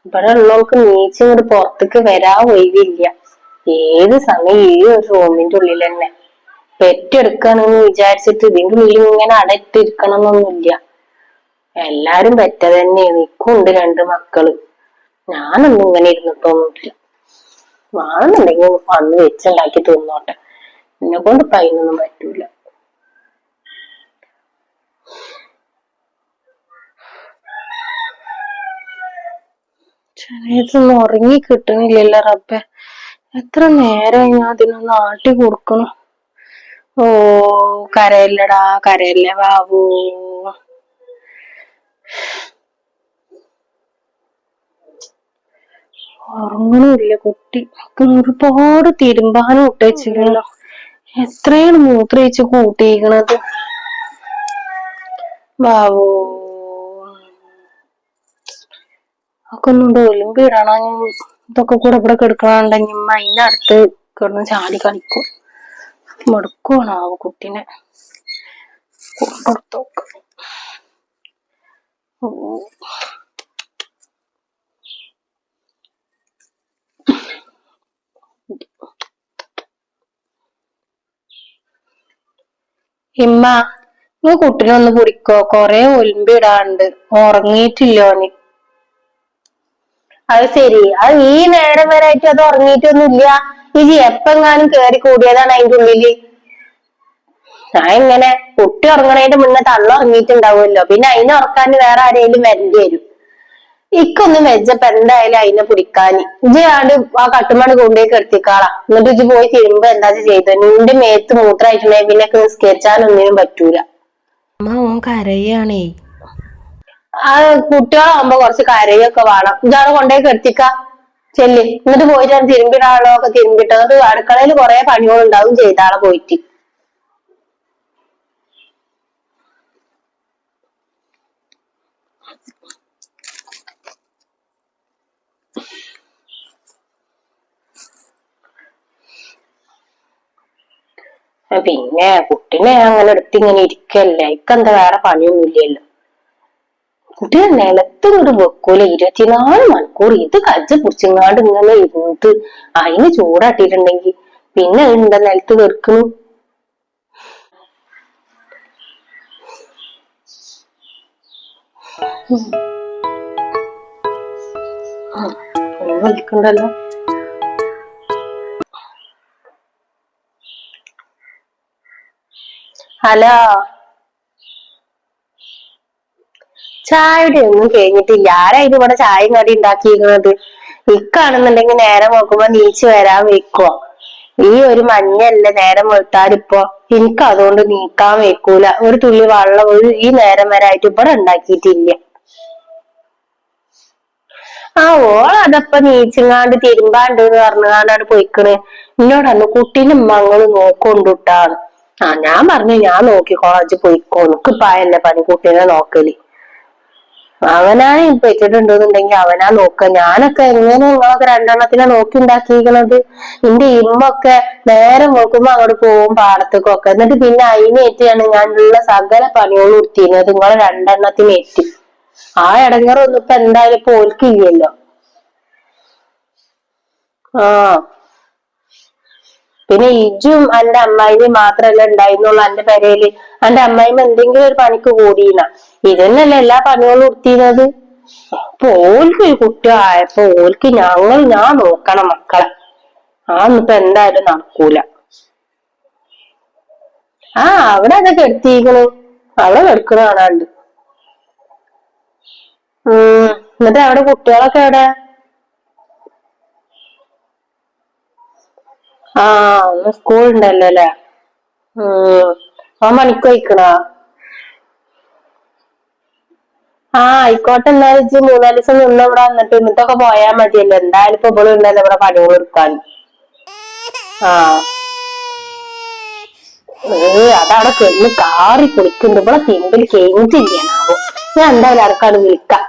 ഇവിടെ ഉള്ളവർക്ക് നീച്ചിങ്ങോട്ട് പുറത്തേക്ക് വരാൻ ഒഴിവില്ല. ഏത് സമയം ഈ ഒരു റൂമിന്റെ ഉള്ളിൽ തന്നെ പെറ്റെടുക്കാണെന്ന് വിചാരിച്ചിട്ട് ഇതിന്റെ ഉള്ളിൽ ഇങ്ങനെ അടയിട്ടിരിക്കണം എന്നൊന്നുമില്ല. എല്ലാരും പെറ്റ തന്നെയാണ്. എനിക്കുണ്ട് 2 മക്കള്. ഞാനൊന്നും ഇങ്ങനെ ഇരുന്നിട്ടൊന്നുമില്ല. വേണമെന്നുണ്ടെങ്കിൽ വന്ന് വെച്ചുണ്ടാക്കി തിന്നോട്ടെ. എന്നെ കൊണ്ട് ഇപ്പൊ അതിനൊന്നും പറ്റൂല. ചെറിയതൊന്നും ഉറങ്ങി കിട്ടണില്ലല്ലോ റബ്ബെ. എത്ര നേരം ഞാൻ അതിനൊന്ന് ആട്ടി കൊടുക്കണം. ഓ കരയില്ലടാ, കരയില്ല ബാബു. ഉറങ്ങണില്ല കുട്ടി. ഒരുപാട് തിരുമ്പാനും ഇട്ടേച്ചില്ലല്ലോ. എത്രയാണ് മൂത്രയിച്ച് കൂട്ടിയിരിക്കണത് ബാബു. ഒക്കെ ഒന്നും ഒലിമ്പിടണ. ഇതൊക്കെ കൂടെ ഇവിടെ കിടക്കണുണ്ടെങ്കിൽ അതിനടുത്ത് കിടന്ന് ചാടി കളിക്കും. മടുക്കുവാണാവോ കുട്ടീനെ. കൊണ്ടെടുത്തോക്ക. ഇമ്മ നീ കുട്ടീനെ ഒന്ന് കുടിക്കോ? കൊറേ ഒലിമ്പിടാണ്ട്. ഉറങ്ങിയിട്ടില്ലോന്. അത് ശരി. അത് ഈ നേരം വരെ ആയിട്ട് അത് ഉറങ്ങിയിട്ടൊന്നുമില്ല. ഇജി എപ്പെങ്ങാനും കേറി കൂടിയതാണ് അതിന്റെ ഉള്ളില്. ഞാൻ ഇങ്ങനെ കുട്ടി ഉറങ്ങണതിന്റെ മുന്നേ തള്ള ഉറങ്ങിയിട്ടുണ്ടാവുമല്ലോ. പിന്നെ അതിനെ ഉറക്കാൻ വേറെ ആരെങ്കിലും വരേണ്ടി വരും. ഇക്കൊന്നും വെച്ചപ്പോ എന്തായാലും അതിനെ പിടിക്കാൻ ഇജ് ആണ്ട് ആ കട്ടുമണ് കൊണ്ടുപോയി കിടത്തിക്കാളാ. എന്നിട്ട് ഇജ് പോയി തിരുമ്പോ എന്താ ചെയ്തത്? നിന്റെ മേത്ത് മൂത്രമായിട്ടുണ്ടെങ്കിൽ പിന്നെ നിസ്കരിച്ചാനൊന്നിനും പറ്റൂല. കരയാണേ. ആ കുട്ടികളാകുമ്പോ കുറച്ച് കരയൊക്കെ വേണം. ഇതാണ് കൊണ്ടുപോയി കിടത്തിക്ക ചെല്ല്. എന്നിട്ട് പോയിട്ട് തിരുമ്പിടാളോ ഒക്കെ തിരുമ്പിട്ടോ. എന്നിട്ട് അടുക്കളയിൽ കുറെ പണികളുണ്ടാവും ചെയ്താളെ പോയിട്ട്. പിന്നെ കുട്ടീനെ അങ്ങനെ എടുത്തിങ്ങനെ ഇരിക്കല്ലേ. ഇക്കെന്താ വേറെ പണിയൊന്നും ഇല്ലല്ലോ. കുട്ടിയെ നിലത്ത് ഇങ്ങോട്ട് വെക്കൂല. 24 മണിക്കൂർ ഇത് കജ്ജ പിടിച്ചിങ്ങാണ്ട് ഇങ്ങനെ ഇരുന്നിട്ട് അതിന് ചൂടാട്ടിട്ടുണ്ടെങ്കിൽ പിന്നെ എന്താ നിലത്ത് വെക്കുന്നു. വിളിക്കണ്ടല്ലോ. ഹലോ. ചായയുടെ ഒന്നും കഴിഞ്ഞിട്ടില്ല. ആരായിരുന്നു ഇവിടെ ചായയും കടി ഉണ്ടാക്കിയിരിക്കുന്നത്? ഇക്കാണെന്നുണ്ടെങ്കിൽ നേരം നോക്കുമ്പോ നീച്ച് വരാൻ വെക്കുവോ? ഈ ഒരു മഞ്ഞല്ലേ നേരം വെളുത്താലിപ്പോ. എനിക്ക് അതുകൊണ്ട് നീക്കാൻ വെക്കൂല. ഒരു തുള്ളി വെള്ളം ഈ നേരം വരെ ആയിട്ട് ഇവിടെ ഉണ്ടാക്കിയിട്ടില്ല. ആ ഓളതപ്പ നീച്ചിങ്ങാണ്ട് തിരുമ്പാണ്ട് എന്ന് പറഞ്ഞാണ്ടാണ് പോയിക്കണ്. എന്നോടന്ന് കുട്ടീനെ മങ്ങള് നോക്കൊണ്ടുട്ടാണ്. ഞാൻ പറഞ്ഞു ഞാൻ നോക്കിക്കോളാച്ച് പോയിക്കോ. എനിക്കിപ്പായല്ലേ പണി കുട്ടീനെ നോക്കല്. അവനാണ് പെറ്റിട്ടുണ്ടെന്നുണ്ടെങ്കിൽ അവനാ നോക്ക. ഞാനൊക്കെ എങ്ങനെ നിങ്ങളൊക്കെ 2 നോക്കി ഉണ്ടാക്കിയിരിക്കണത്? എന്റെ ഇമ്മൊക്കെ നേരം നോക്കുമ്പോ അങ്ങോട്ട് പോകും പാടത്തേക്കൊക്കെ. എന്നിട്ട് പിന്നെ അതിനേറ്റാണ് ഞാനുള്ള സകല പണികളും ഉടുത്തിരുന്നത്. നിങ്ങളെ 2 ആ ഇടങ്ങറൊന്നും ഇപ്പൊ എന്തായാലും ഇപ്പൊ ഓൽക്കില്ലല്ലോ. ആ പിന്നെ ഇജും എന്റെ അമ്മായിയും മാത്രല്ല ഉണ്ടായിരുന്നുള്ളു എന്റെ പെരയില്. എന്റെ അമ്മായിമ്മ എന്തെങ്കിലും ഒരു പണിക്ക് കൂടിയില്ല. ഇതന്നെയല്ലേ എല്ലാ പണികളും ഉടുത്തിരുന്നത്. അപ്പൊ ഓൽക്ക് ഒരു കുട്ടിയായപ്പോ ഓൽക്ക് ഞാൻ നോക്കണം മക്കളെ. അതൊന്നിപ്പോ എന്തായാലും നടക്കൂല. അവിടെ അതൊക്കെ എടുത്തിരിക്കണു. അവിടെ കിടക്കണ കാണാണ്ട്. എന്നിട്ട് അവിടെ കുട്ടികളൊക്കെ എവിടെ? ഒന്ന് സ്കൂൾ ഉണ്ടല്ലോ അല്ലെ. പണിക്ക് പോയിക്കണോ? ആയിക്കോട്ടെ. എന്നാലും ഇജ്ജ് 3-4 ദിവസം നിന്ന് ഇവിടെ എന്നിട്ടൊക്കെ പോയാ മതിയല്ലോ. എന്തായാലും ഇപ്പൊ ഇവിടെ ഉണ്ടല്ലോ ഇവിടെ പണികൾ എടുക്കാൻ. അതവിടെ കിടന്ന് കാറി കുളിക്കുന്നുണ്ട്. ഇവിടെ തിമ്പിൽ കഴിഞ്ഞിട്ടില്ലാണാവോ. ഞാൻ എന്തായാലും അടക്കാട് വിളിക്കാം.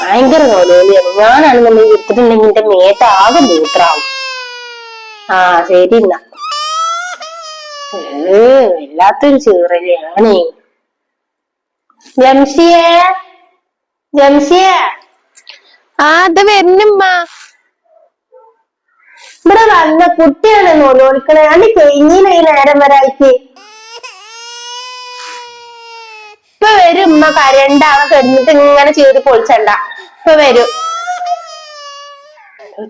ഭയങ്കര നോലോലിയാണ്. ഞാനാണെന്നുണ്ടെങ്കിൽ ഇട്ടിട്ടുണ്ടെങ്കിൽ എന്റെ മേത്ത് ആകെ മൂത്രാവും. ശരി എന്നാ. വല്ലാത്തൊരു ചീറലാണ്. ജംഷിയേ, ജംഷിയേ, അത് വരുന്നുമ്മ. ഇവിടെ വന്ന കുട്ടിയാണ് നോലോളിക്കണേ. അന്ന് കഴിഞ്ഞില്ല ഈ നേരം വരായിട്ട്. ഇപ്പൊ വരും ഉമ്മ. കരണ്ടാളെ കിടന്നിട്ട് ഇങ്ങനെ ചെയ്ത് പൊളിച്ചണ്ട. ഇപ്പൊ വരും.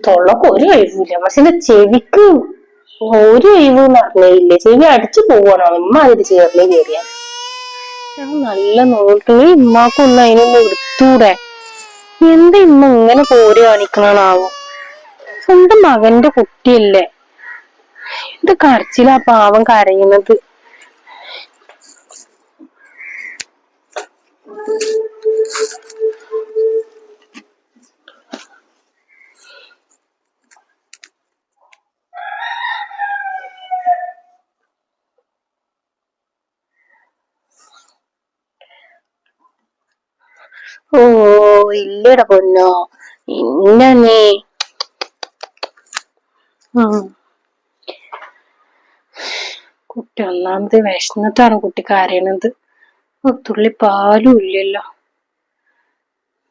തൊള്ളക്ക് ഒരു കഴിവില്ല. പക്ഷെ ചെവിക്ക് ഒരു കഴിവ് പറഞ്ഞില്ലേ. ചെവി അടിച്ചു പോവാണോ ഉമ്മ അതിന് ചേർന്ന് കയറിയാ. ഞാൻ നല്ല നോക്കി ഉമ്മാക്കൊന്നും അതിനൊന്നും എടുത്തൂടെ. എന്താ ഇമ്മ ഇങ്ങനെ പോര് കാണിക്കണാവോ. സ്വന്തം മകന്റെ കുട്ടിയല്ലേ. എന്ത് കരച്ചിലാ പാവം കരയുന്നത്. ഓ ഇല്ലട പൊന്നോ. ഇന്നേ കുട്ടി ഒന്നാമത് വിശന്നിട്ടാണ് കുട്ടി കരയണത്. തുള്ളി പാലും ഇല്ലല്ലോ.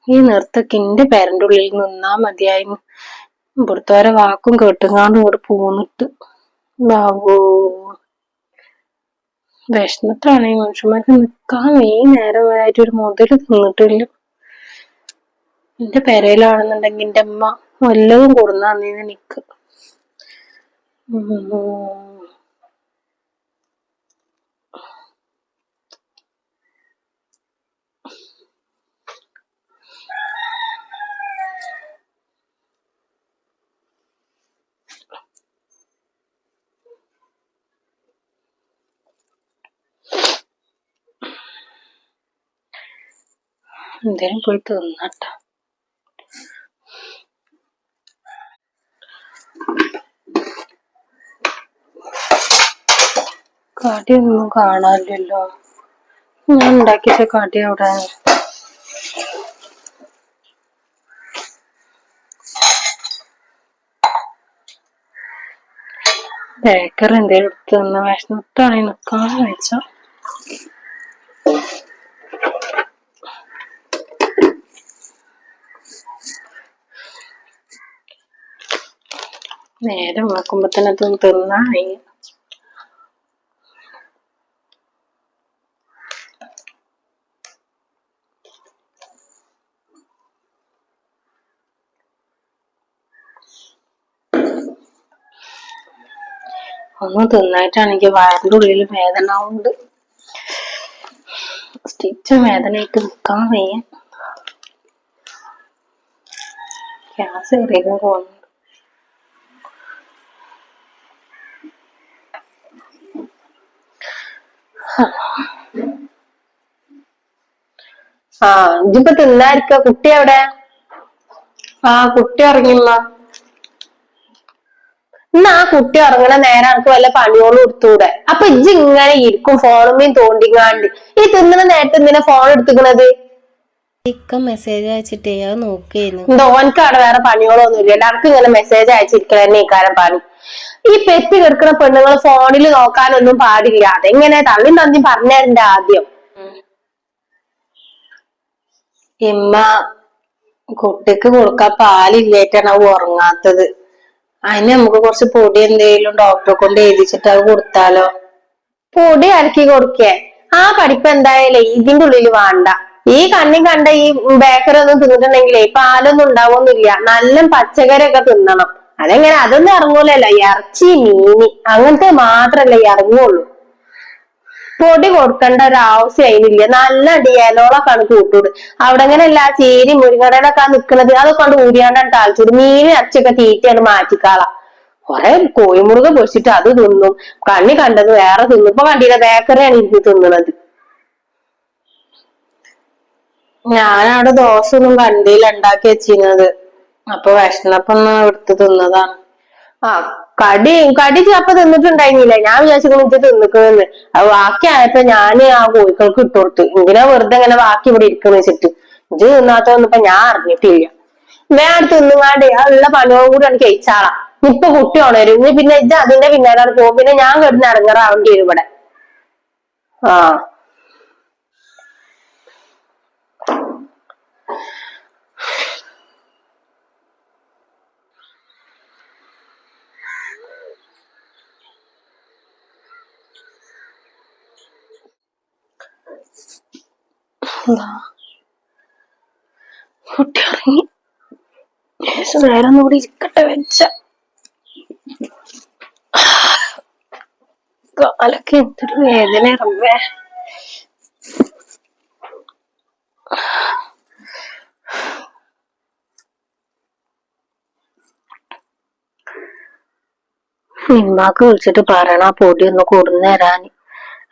ഈ നേരത്തൊക്കെ എന്റെ പേരന്റെ ഉള്ളിൽ നിന്നാ മതിയായിരുന്നു. ഇവിടുത്തെ വരെ വാക്കും കേട്ടുങ്ങാണ്ട് ഇവിടെ പോന്നിട്ട്. ബാബോ വിശന്നിട്ടാണ് ഈ മനുഷ്യന്മാർക്ക് നിക്കാൻ ഈ നേരം വരായിട്ട് ഒരു മുതല് തിന്നിട്ടില്ല. എന്റെ പെരയിലാണെന്നുണ്ടെങ്കിൽ എന്റെ അമ്മ വല്ലതും കൊടുന്നീന്ന് നിക്ക്. എന്തേലും പോയി തിന്നട്ട. കടിയൊന്നും കാണാനില്ലല്ലോ. ഞാൻ ഉണ്ടാക്കിച്ച കടി അവിടെ. ബേക്കറി എന്തേലും എടുത്ത് തന്ന. വിശന്നിട്ടാണെങ്കിൽ നിക്കാൻ വെച്ച. നേരം നോക്കുമ്പോ തന്നെ തിന്നായി. ഒന്നും തിന്നായിട്ടാണെങ്കിൽ വയറിന്റെ ഉള്ളിൽ വേദന ഉണ്ട്. സ്റ്റിച്ച് വേദനയായിട്ട് നിക്കാൻ വയ്യ. ഗ്യാസ് കയറിയത് തോന്നുന്നു. ഇതിപ്പോ തിന്നായിരിക്ക. കുട്ടി എവിടെ? കുട്ടി ഇറങ്ങിമ്മ. എന്നാ ആ കുട്ടി ഇറങ്ങണ നേരം എനിക്ക് വല്ല പണിയോളും എടുത്തൂടെ. അപ്പൊ ഇജ്ജ് ഇങ്ങനെ ഇരിക്കും ഫോണുമ്മേയും തോണ്ടിങ്ങാണ്ട്. ഈ തിന്നണ നേരത്തെ എന്തിനാ ഫോൺ എടുത്തുക്കണത്? ഇക്ക മെസ്സേജ് അയച്ചിട്ടേ അത് നോക്കിയിരുന്നു. ഓനക്ക് അവിടെ വേറെ പണികളൊന്നും ഇല്ല. എല്ലാവർക്കും ഇങ്ങനെ മെസ്സേജ് അയച്ചിരിക്കണ തന്നെ ഇക്കാരം പണി. ഈ പെറ്റി കിടക്കുന്ന പെണ്ണുങ്ങൾ ഫോണിൽ നോക്കാനൊന്നും പാടില്ല. അതെങ്ങനെ തള്ളി തന്നി പറഞ്ഞതരണ്ട ആദ്യം. ഇമ്മ കുട്ടിക്ക് കൊടുക്കാൻ പാലില്ലേറ്റാണ് അത് ഉറങ്ങാത്തത്. അതിന് നമുക്ക് കുറച്ച് പൊടി എന്തെങ്കിലും ഡോക്ടറെ കൊണ്ട് എഴുതിച്ചിട്ട് അത് കൊടുത്താലോ? പൊടി അരക്കി കൊടുക്കേ? ആ പഠിപ്പ് എന്തായാലേ ഇതിന്റെ ഉള്ളില് വേണ്ട. ഈ കണ്ണി കണ്ട ഈ ബേക്കറി ഒന്നും തിന്നിട്ടുണ്ടെങ്കിലേ പാലൊന്നും ഉണ്ടാവൊന്നുമില്ല. നല്ല പച്ചക്കറിയൊക്കെ തിന്നണം. അതെങ്ങനെ അതൊന്നും ഇറങ്ങൂലല്ലോ. ഇറച്ചി മീന് അങ്ങനത്തെ മാത്രല്ലേ ഇറങ്ങുള്ളൂ. പൊടി കൊടുക്കേണ്ട ഒരു ആവശ്യം അതിനില്ല. നല്ല ഇലകളൊക്കെയാണ് കൂട്ടൂട്. അവിടെ അങ്ങനെയല്ല ചേരി മുരിങ്ങടയിലൊക്കെ നിൽക്കുന്നത്. അതൊക്കെ കൊണ്ട് ഊരിയാണ്ടാണ് താളിച്ചൂട്. മീനും ഇറച്ചിയൊക്കെ തീറ്റയാണ് മാറ്റിക്കാളാം. കൊറേ കോഴിമുറുക പൊരിച്ചിട്ട് അത് തിന്നും. കണ്ണി കണ്ടത് വേറെ തിന്നും. ഇപ്പൊ കണ്ടില്ല ബേക്കറിയാണ് എനിക്ക് തിന്നണത്. ഞാനവിടെ ദോശ ഒന്നും കണ്ടില്ല ഉണ്ടാക്കി വെച്ചിരുന്നത്. അപ്പൊ വിശന്നപ്പോ ഒന്ന് എടുത്ത് തിന്നതാണ്. കടി ചിലപ്പോ തിന്നിട്ടുണ്ടായിരുന്നില്ല. ഞാൻ വിചാരിച്ചു ഇത് തിന്നിക്കണെന്ന്. അത് ബാക്കിയായപ്പോ ഞാന് ആ കോഴികൾക്ക് ഇട്ട് കൊടുത്തു. ഇങ്ങനെ വെറുതെ ഇങ്ങനെ ബാക്കി ഇവിടെ ഇരിക്കുന്ന വെച്ചിട്ട്. ഇത് തിന്നാത്തൊന്നും ഇപ്പൊ ഞാൻ അറിഞ്ഞിട്ടില്ല. വേറെ തിന്നുങ്ങാണ്ട് ഉള്ള പണിയോടും കൂടി എനിക്ക് കഴിച്ചാളാം. ഇപ്പൊ കുട്ടി ഉണരും. പിന്നെ ഇത് അതിന്റെ പിന്നാലാണ് പോകും. പിന്നെ ഞാൻ കിടന്ന് ഇറങ്ങാറാവേണ്ടി വരും ഇവിടെ. കുട്ടി ഇറങ്ങി. നേരം കൂടി ഇരിക്കട്ടെ വെച്ച കാലൊക്കെ എന്തൊരു വേദന ഇറങ്ങേ. ഇമ്മാക്ക് വിളിച്ചിട്ട് പറയണ പൊടി ഒന്ന് കൊടുന്നേരാന്.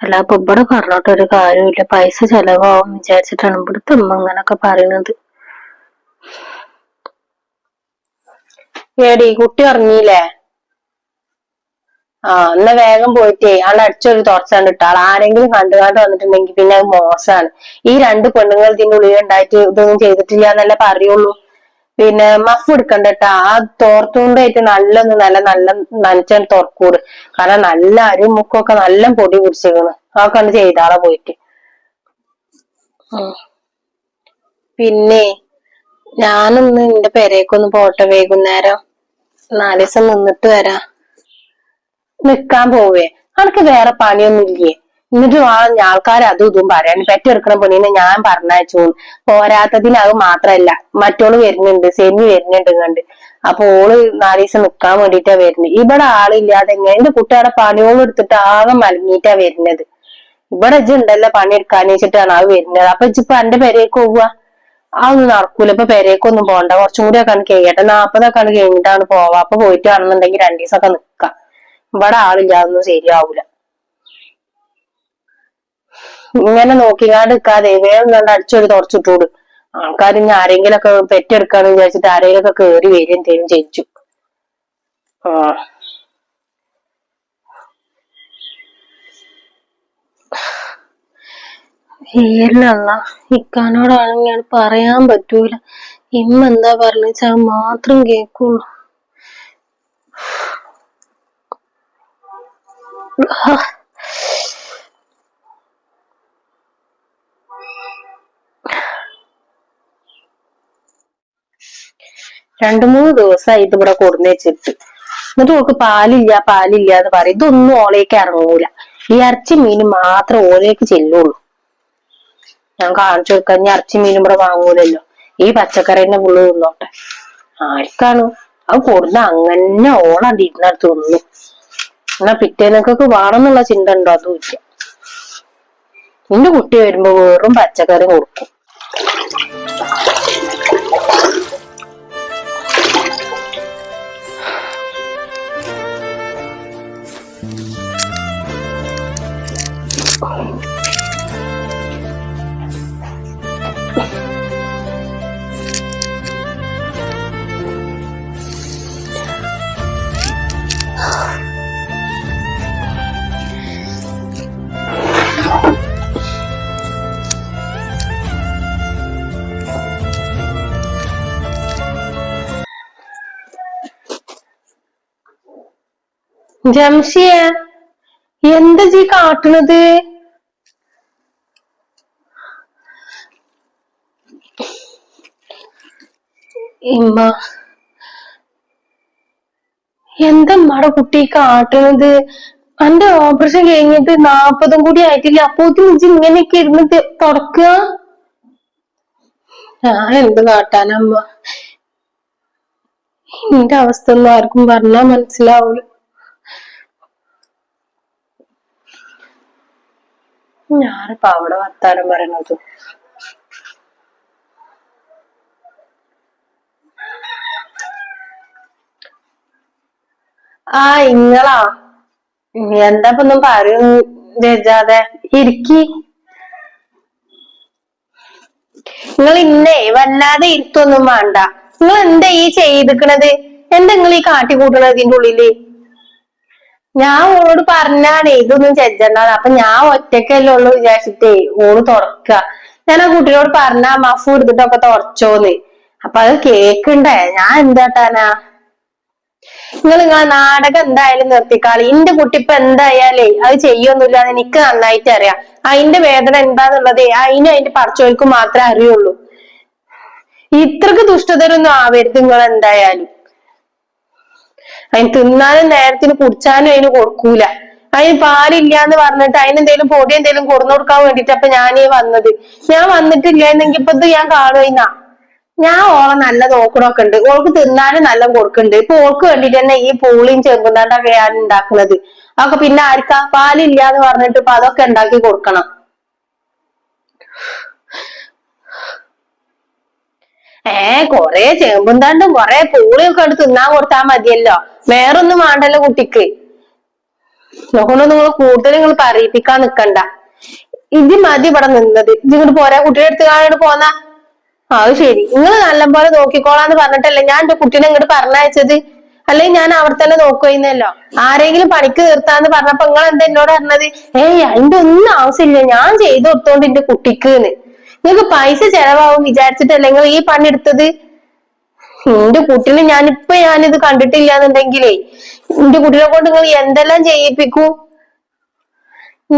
അല്ല ഇപ്പൊ ഇവിടെ പറഞ്ഞിട്ട് ഒരു കാര്യമില്ല, പൈസ ചെലവാകും വിചാരിച്ചിട്ടാണ് ഇവിടുത്തെ അമ്മ ഇങ്ങനൊക്കെ പറയണത്. ഏടി കുട്ടി ഇറങ്ങിയില്ലേ? എന്നാ വേഗം പോയിട്ടേ ആളെ അടിച്ചൊരു തുറച്ചാണ്ട് ഇട്ടാൾ. ആരെങ്കിലും കണ്ടുകാണ്ട് വന്നിട്ടുണ്ടെങ്കിൽ പിന്നെ അത് മോശമാണ്. ഈ രണ്ട് പെണ്ണുങ്ങൾ ഇതിന്റെ ഉള്ളിൽ ഉണ്ടായിട്ട് ഇതൊന്നും ചെയ്തിട്ടില്ല എന്നല്ലേ പറയുള്ളൂ. പിന്നെ മഫ് എടുക്കണ്ടട്ടാ, ആ തോർത്തുകൊണ്ടായിട്ട് നല്ല നനച്ചാൽ തുറക്കൂട്. കാരണം നല്ല അരിയും മുക്കൊക്കെ നല്ല പൊടി പിടിച്ചിരിക്കണ്. ആ കണ്ട് ചെയ്താളെ പോയിട്ട്. പിന്നെ ഞാനൊന്ന് എന്റെ പെരേക്കൊന്ന് പോട്ടെ, വൈകുന്നേരം 4 ദിവസം നിന്നിട്ട് വരാ. നിക്കാൻ പോവേ? അനക്ക് വേറെ പണിയൊന്നും ഇല്ലേ? എന്നിട്ട് ആൾക്കാർ അതും ഇതും പറയാൻ പെറ്റെടുക്കണ പെണ്ണിനെ ഞാൻ പറഞ്ഞയച്ചു. പോരാത്തതിന് അത് മാത്രല്ല, മറ്റോള് വരുന്നുണ്ട്, സെമി വരുന്നുണ്ട് കണ്ട്. അപ്പൊ ഓള് 4 ദിവസം നിക്കാൻ വേണ്ടിട്ടാ വരുന്നത്. ഇവിടെ ആളില്ലാതെ എങ്ങനെ എന്റെ കുട്ടിയുടെ പണിയോളം എടുത്തിട്ട് ആകെ മലങ്ങിയിട്ടാ വരുന്നത്. ഇവിടെ ഇജ്ജ് ഉണ്ടല്ലോ പണിയെടുക്കാന്ന് വെച്ചിട്ടാണ് അത് വരുന്നത്. അപ്പൊ ഇജ്ജിപ്പൊ എന്റെ പെരേക്ക് പോവുക? അതൊന്നും നടക്കൂല. ഇപ്പൊ പെരേക്കൊന്നും പോണ്ട, കുറച്ചും കൂടി ഒക്കെ കഴിയട്ടെ. 40 കഴിഞ്ഞിട്ടാണ് പോവാ. അപ്പൊ പോയിട്ട് ആണെന്നുണ്ടെങ്കിൽ 2 ദിവസമൊക്കെ നിക്കാം. ഇവിടെ ആളില്ലാതൊന്നും ശരിയാവൂല. ഇങ്ങനെ നോക്കിക്കാണ്ട് നിക്കാതെ വേഗം കണ്ട് അടിച്ചൊരു തുറച്ചിട്ടോട്. ആൾക്കാർ ഇനി ആരെങ്കിലും ഒക്കെ പെറ്റെടുക്കാന്ന് വിചാരിച്ചിട്ട് ആരെങ്കിലും ഒക്കെ കേറി വരും എന്തേലും ചെയ്യിച്ചു. ഏരിലല്ല ഇക്കാനോടാണെങ്കിൽ പറയാൻ പറ്റൂല. ഇമ്മ എന്താ പറഞ്ഞാ മാത്രം കേക്കുള്ളൂ. രണ്ടു 3 ദിവസമായി ഇതിവിടെ കൊടുന്ന് വെച്ചിട്ട്. എന്നിട്ട് ഓൾക്ക് പാലില്ല എന്ന് പറയും. ഇതൊന്നും ഓളേക്ക് ഇറങ്ങൂല. ഈ ഇറച്ചി മീനും മാത്രം ഓലേക്ക് ചെല്ലുള്ളൂ. ഞാൻ കാണിച്ചു കൊടുക്കാൻ. ഇനി ഇറച്ചി മീനും ഇവിടെ വാങ്ങൂലല്ലോ, ഈ പച്ചക്കറി തന്നെ പുള്ളി തിന്നോട്ടെ. ആർക്കാണ് അത് കൊടുന്ന അങ്ങനെ ഓളാണ്ട് ഇരുന്നടുത്ത് തിന്നു. എന്നാ പിറ്റേന്നൊക്കെ വേണമെന്നുള്ള ചിന്ത ഉണ്ടോ? അതും ഇല്ല. എന്റെ കുട്ടി വരുമ്പോ വെറും പച്ചക്കറി കൊടുക്കും. ജംഷിയ എന്താ ജീ കാട്ടണത്? ഇമ്മ എന്താ നമ്മടെ കുട്ടി കാട്ടണത്? എന്റെ ഓപ്പറേഷൻ കഴിഞ്ഞിട്ട് 40 കൂടി ആയിട്ടില്ല, അപ്പോത്തിന് ഇജ്ജ് ഇങ്ങനെയൊക്കെ ഇരുന്നിട്ട് തുടക്കുക. ഞാൻ എന്ത് കാട്ടാനമ്മ? എന്റെ അവസ്ഥ ഒന്നും ആർക്കും പറഞ്ഞാ മനസ്സിലാവൂല. ഞാനിപ്പോ അവിടെ വർത്താനം പറയണത്. ഇങ്ങളാ? എന്താ ഒന്നും പറയും രജാതെ ഇരിക്കി. നിങ്ങൾ ഇന്നേ വല്ലാതെ ഇരുത്തൊന്നും വേണ്ട. നിങ്ങൾ എന്താ ഈ ചെയ്തിക്കണത്? എന്താ നിങ്ങൾ ഈ കാട്ടിക്കൂട്ടണത് ഇതിന്റെ ഉള്ളില്? ഞാൻ ഓളോട് പറഞ്ഞാണേ ഇതൊന്നും ചെജ്ജണ്ടാന്ന്. അപ്പൊ ഞാൻ ഒറ്റക്കല്ലേ ഉള്ളു വിചാരിച്ചിട്ടേ ഓള് തുറക്ക. ഞാൻ ആ കുട്ടിയോട് പറഞ്ഞ മഫ് എടുത്തിട്ടൊക്കെ തുറച്ചോന്ന്. അപ്പൊ അത് കേക്കണ്ടേ, ഞാൻ എന്താട്ടാനാ? നിങ്ങളെ നാടകം എന്തായാലും നിർത്തിക്കാളി. എന്റെ കുട്ടി ഇപ്പൊ എന്തായാലേ അത് ചെയ്യൊന്നുമില്ല എന്ന് എനിക്ക് നന്നായിട്ട് അറിയാം. അതിന്റെ വേദന എന്താന്നുള്ളതേ അതിന്റെ പടച്ചോൽക്ക് മാത്രമേ അറിയുള്ളൂ. ഇത്രക്ക് ദുഷ്ടതരൊന്നും ആവരുത് നിങ്ങൾ എന്തായാലും. അതിന് തിന്നാനും നേരത്തിന് കുടിച്ചാനും അതിന് കൊടുക്കൂല. അതിന് പാലില്ലാന്ന് പറഞ്ഞിട്ട് അതിനെന്തേലും പൊടി എന്തേലും കൊടുന്നു കൊടുക്കാൻ വേണ്ടിട്ട് അപ്പൊ ഞാനീ വന്നത്. ഞാൻ വന്നിട്ടില്ല എന്നെങ്കിൽ ഇപ്പൊ ഇത് ഞാൻ കാണുന്ന ഞാൻ ഓളെ നല്ല നോക്കണൊക്കെ ഉണ്ട്. ഓൾക്ക് തിന്നാനും നല്ല കൊടുക്കുന്നുണ്ട്. ഇപ്പൊ ഓൾക്ക് വേണ്ടിട്ട് തന്നെ ഈ പൂളിയും ചെമ്പുന്താണ്ടൊക്കെ ഞാൻ ഉണ്ടാക്കുന്നത്. അതൊക്കെ പിന്നെ ആർക്കാ പാലില്ലാന്ന് പറഞ്ഞിട്ട് ഇപ്പൊ അതൊക്കെ ഉണ്ടാക്കി കൊടുക്കണം. കൊറേ ചേമ്പുംതാണ്ടും കൊറേ പൂളിയൊക്കെ എടുത്ത് തിന്നാൻ കൊടുത്താൽ മതിയല്ലോ. വേറൊന്നും വേണ്ടല്ലോ കുട്ടിക്ക്. നോക്കണോ നിങ്ങൾ കൂടുതൽ നിങ്ങൾ പറയിപ്പിക്കാൻ നിക്കണ്ട. ഇത് മതി ഇവിടെ നിന്നത്. ഇതിങ്ങോട്ട് പോരാ, കുട്ടിയുടെ അടുത്ത് കാണാണ്ട് പോന്നാ. അത് ശരി, നിങ്ങൾ നല്ലപോലെ നോക്കിക്കോളാന്ന് പറഞ്ഞിട്ടല്ലേ ഞാൻ എന്റെ കുട്ടീനെ ഇങ്ങോട്ട് പറഞ്ഞയച്ചത്. അല്ലെങ്കിൽ ഞാൻ അവിടെ തന്നെ നോക്കുവായിരുന്നല്ലോ. ആരെങ്കിലും പണിക്ക് നിർത്താന്ന് പറഞ്ഞപ്പോ നിങ്ങൾ എന്താ എന്നോട് പറഞ്ഞത്? അതിന്റെ ഒന്നും ആവശ്യമില്ല, ഞാൻ ചെയ്തു കൊടുത്തോണ്ട് എന്റെ കുട്ടിക്ക്. നിങ്ങൾക്ക് പൈസ ചെലവാകും വിചാരിച്ചിട്ടല്ലേ നിങ്ങൾ ഈ പണി എടുത്തത്? എന്റെ കുട്ടീനെ ഞാനിത് കണ്ടിട്ടില്ല എന്നുണ്ടെങ്കിലേ എന്റെ കുട്ടീനെ കൊണ്ട് നിങ്ങൾ എന്തെല്ലാം ചെയ്യിപ്പിക്കൂ.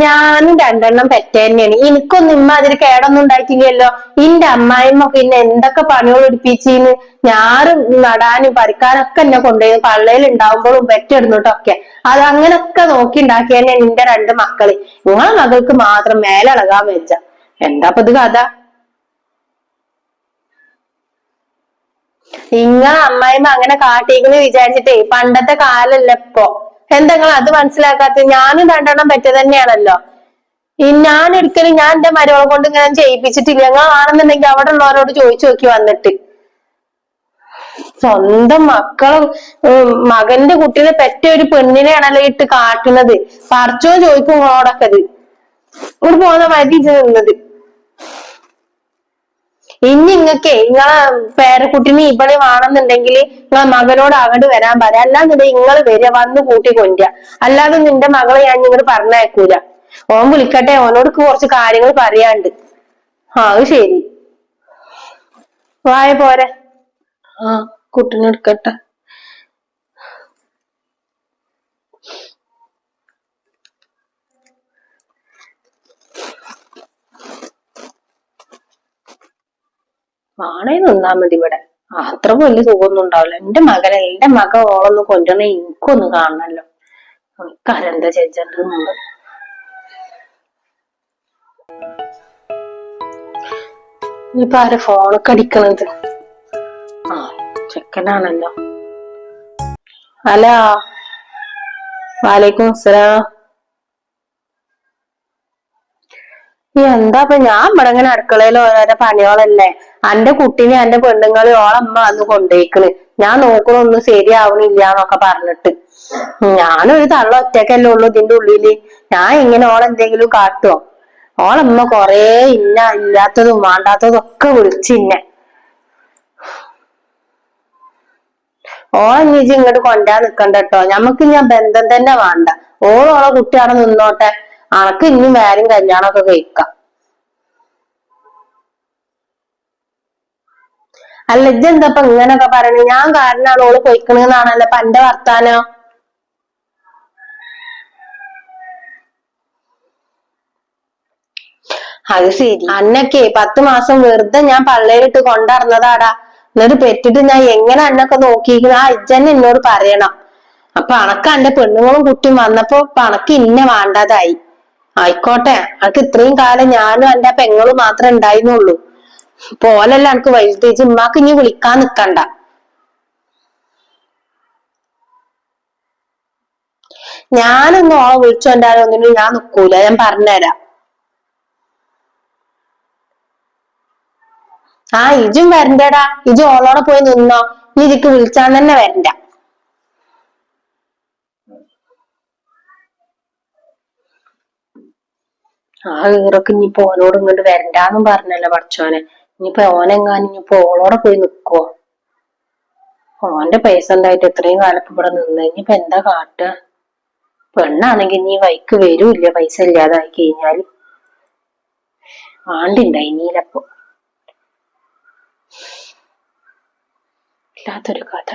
ഞാനും രണ്ടെണ്ണം പെറ്റ തന്നെയാണ്. എനിക്കൊന്നും ഇമ്മാതിരി കേടൊന്നും ഉണ്ടായിട്ടില്ലല്ലോ. എന്റെ അമ്മായിമ്മ പിന്നെ എന്തൊക്കെ പണികൾ എടുപ്പിച്ചിന്ന്. ഞാറും നടാനും പറിക്കാനൊക്കെ എന്നെ കൊണ്ടുപോയി പള്ളയിൽ ഉണ്ടാവുമ്പോഴും പെറ്റിടുന്നിട്ടൊക്കെ. അത് അങ്ങനൊക്കെ നോക്കി ഉണ്ടാക്കി തന്നെയാണ് എന്റെ രണ്ട് മക്കള്. നിങ്ങളെ മകൾക്ക് മാത്രം മേലിളകാൻ വെച്ച. എന്താ ഇത് കഥ? നിങ്ങളെ അമ്മായിമ്മ അങ്ങനെ കാട്ടിയെന്ന് വിചാരിച്ചിട്ടേ പണ്ടത്തെ കാലല്ല ഇപ്പൊ. എന്താ നിങ്ങൾ അത് മനസ്സിലാക്കാത്ത? ഞാനും രണ്ടെണ്ണം പെറ്റ തന്നെയാണല്ലോ. ഞാൻ ഒരിക്കലും ഞാൻ എന്റെ മരുമകളെ കൊണ്ട് ഇങ്ങനെ ചെയ്യിപ്പിച്ചിട്ടില്ല. നിങ്ങൾ ആണെന്നുണ്ടെങ്കിൽ അവിടെ ഉള്ളവരോട് ചോദിച്ചു നോക്കി വന്നിട്ട്. സ്വന്തം മക്കളും മകന്റെ കുട്ടീനെ പെറ്റ ഒരു പെണ്ണിനെയാണല്ലോ ഇട്ട് കാട്ടുന്നത്. പറിച്ചോ ചോദിക്കും നിങ്ങളോടൊക്കെ ഇത്. ഇവിടെ പോകുന്ന മതി നിന്നത്. ഇനി നിങ്ങൾക്കേ നിങ്ങളെ പേരക്കുട്ടിനെ ഇവിടെ വേണമെന്നുണ്ടെങ്കിൽ നിങ്ങളെ മകനോട് അങ്ങോട്ട് വരാൻ പറയാം. അല്ലാന്നുണ്ടെങ്കിൽ നിങ്ങൾ വരിക, വന്ന് കൂട്ടി കൊണ്ടുവരിക. അല്ലാതെ നിന്റെ മകളെ ഞാൻ നിങ്ങോട്ട് പറഞ്ഞയക്കൂല. ഓൻ വിളിക്കട്ടെ, ഓനോട് കുറച്ച് കാര്യങ്ങൾ പറയാണ്ട്. അത് ശരി, വായ പോരെ. കുട്ടീനെ എടുക്കട്ടെ. ആണേ നിന്നാ മതി ഇവിടെ. അത്ര വലിയ സുഖമൊന്നും ഉണ്ടാവില്ല. എന്റെ മക ഓളൊന്ന് കൊല്ലണേ എനിക്കൊന്ന് കാണണല്ലോ. എനിക്കതെന്താ ചേച്ചണ്ട്. ഇനിയിപ്പൊ ആരെ ഫോണൊക്കെ അടിക്കണത്? ചെക്കനാണല്ലോ. ഹലോ, വാലേക്കും അസ്സലാം. എന്താ ഞാൻ ഇവിടെ ഇങ്ങനെ അടുക്കളയിൽ ഓരോരോ പണികളല്ലേ. എന്റെ കുട്ടീനെ എന്റെ പെണ്ണുങ്ങളെ ഓളമ്മ വന്ന് കൊണ്ടുപോയിക്കണ്. ഞാൻ നോക്കണൊന്നും ശരിയാവണില്ല എന്നൊക്കെ പറഞ്ഞിട്ട്. ഞാനൊരു തള്ള ഒറ്റക്കല്ലേ ഉള്ളു ഇതിന്റെ ഉള്ളില്. ഞാൻ ഇങ്ങനെ ഓളെന്തെങ്കിലും കാട്ടുവോ? ഓളമ്മ കൊറേ ഇല്ലാത്തതും വേണ്ടാത്തതും ഒക്കെ വിളിച്ചിന്നെ. ഓളെ ഇങ്ങോട്ട് കൊണ്ടാൻ നിക്കണ്ട കേട്ടോ. ഞമ്മക്ക് ഞാൻ ബന്ധം തന്നെ വേണ്ട. ഓളോളെ കുട്ടി അവിടെ നിന്നോട്ടെ. അനക്ക് ഇനിയും വേറെയും കല്യാണമൊക്കെ കഴിക്കാം. അല്ല, ഇജ്ജെന്തപ്പ ഇങ്ങനൊക്കെ പറയണേ? ഞാൻ കാരണമാണ് ഓള് പൊയ്ക്കണെന്നാണല്ലോ അപ്പൊ എന്റെ വർത്താനം. അത് ശരി, അന്നൊക്കെ 10 മാസം വെറുതെ ഞാൻ പള്ളയിലിട്ട് കൊണ്ടുവന്നതാടാ. എന്നിട്ട് പെറ്റിട്ട് ഞാൻ എങ്ങനെ അന്നൊക്കെ നോക്കിയിരിക്കുന്നു ആ ഇജ്ജന്നെ എന്നോട് പറയണം. അപ്പൊ അണക്ക് എന്റെ പെണ്ണുങ്ങളും കുട്ടിയും വന്നപ്പോ അണക്ക് ഇന്നെ വേണ്ടതായി. ആയിക്കോട്ടെ, അനക്ക് ഇത്രയും കാലം ഞാനും എന്റെ പെങ്ങളും മാത്രമേ ഉണ്ടായിരുന്നുള്ളൂ. പോലല്ല അനക്ക് വലുത്. ഉമ്മാക്ക് ഇനി വിളിക്കാൻ നിക്കണ്ട. ഞാനൊന്നും ഓളെ വിളിച്ചോണ്ടാലും ഒന്നിനും ഞാൻ നിക്കൂല. ഞാൻ പറഞ്ഞുതരാം. ഇജും വരണ്ടടാ. ഇജു ഓളോടെ പോയി നിന്നോ. നീ ഇതിക്ക് വിളിച്ചാൻ തന്നെ വരണ്ട. ഈറൊക്കെ ഇനിയിപ്പോ ഓനോട് ഇങ്ങോട്ട് വരണ്ടാന്നും പറഞ്ഞല്ലോ പഠിച്ചോനെ. ഇനിയിപ്പോ ഓനെങ്ങാനും ഇനിയിപ്പോ ഓളോടെ പോയി നിക്കുവോ? ഓന്റെ പൈസ ഉണ്ടായിട്ട് എത്രയും കാലത്ത് ഇവിടെ നിന്ന് ഇനിയിപ്പോ എന്താ കാട്ടുക? പെണ്ണാണെങ്കി നീ വൈക്ക് വരൂല്ല പൈസ ഇല്ലാതായി കഴിഞ്ഞാല്. ആണ്ടിണ്ടായി നീലപ്പോ. ഇല്ലാത്തൊരു കഥ.